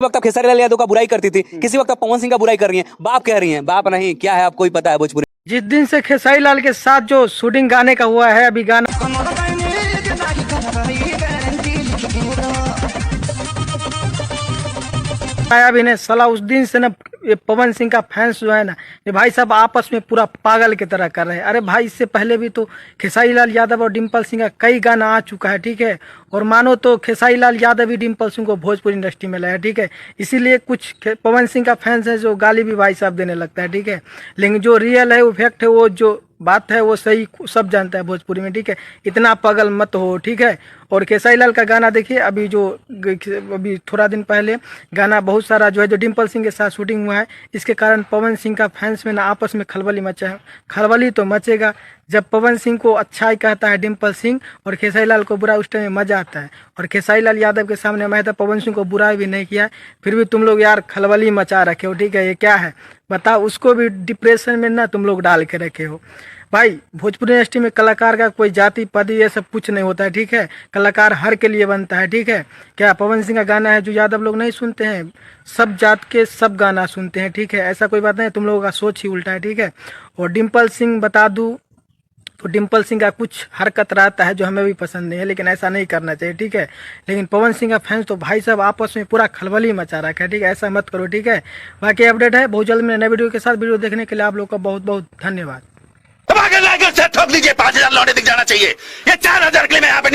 वक्त आप खेसारी लाल यादव का बुराई करती थी, किसी वक्त आप पवन सिंह का बुराई कर रही हैं, बाप कह रही हैं, बाप नहीं क्या है आपको ही पता है भोजपुरी। जिस दिन से खेसारी लाल के साथ जो शूटिंग गाने का हुआ है, अभी गाना आया भी नहीं साला, उस दिन से ना ये पवन सिंह का फैंस जो है ना, ये भाई साहब आपस में पूरा पागल की तरह कर रहे हैं। अरे भाई, इससे पहले भी तो खेसारी लाल यादव और डिम्पल सिंह का कई गाना आ चुका है, ठीक है। और मानो तो खेसारी लाल यादव भी डिम्पल सिंह को भोजपुरी इंडस्ट्री में लाया, ठीक है। इसीलिए कुछ पवन सिंह का फैंस है जो गाली भी भाई साहब देने लगता है, ठीक है। लेकिन जो रियल है, वो फैक्ट है, वो जो बात है वो सही सब जानता है भोजपुरी में, ठीक है। इतना पागल मत हो, ठीक है। और खेसारी लाल का गाना देखिए, अभी थोड़ा दिन पहले गाना बहुत सारा जो है जो डिम्पल सिंह के साथ शूटिंग हुआ है, इसके कारण पवन सिंह का फैंस में ना आपस में खलबली मचा है। खलबली तो मचेगा जब पवन सिंह को अच्छा ही कहता है डिम्पल सिंह और खेसारी लाल को बुरा, उस टाइम में मजा आता है। और खेसारी लाल यादव के सामने मैं तो पवन सिंह को बुरा भी नहीं किया, फिर भी तुम लोग यार खलबली मचा रखे हो, ठीक है। ये क्या है बताओ, उसको भी डिप्रेशन में ना तुम लोग डाल के रखे हो। भाई, भोजपुरी इंडस्ट्री में कलाकार का कोई जाति पद ये सब कुछ नहीं होता है, ठीक है। कलाकार हर के लिए बनता है, ठीक है। क्या पवन सिंह का गाना है जो यादव लोग नहीं सुनते हैं? सब जात के सब गाना सुनते हैं, ठीक है। ऐसा कोई बात नहीं, तुम लोगों का सोच ही उल्टा है, ठीक है। और डिम्पल सिंह बता दूं तो डिम्पल सिंह का कुछ हरकत रहता है जो हमें भी पसंद नहीं है, लेकिन ऐसा नहीं करना चाहिए, ठीक है। लेकिन पवन सिंह का फैंस तो भाई साहब आपस में पूरा खलबली मचा रखा है, ठीक है। ऐसा मत करो, ठीक है। बाकी अपडेट है बहुत जल्द मेरे नए वीडियो के साथ। वीडियो देखने के लिए आप लोग का बहुत बहुत धन्यवाद। ठोक दीजिए, 5,000 लौटे दिख जाना चाहिए। ये 4,000 के लिए मैं यहाँ पे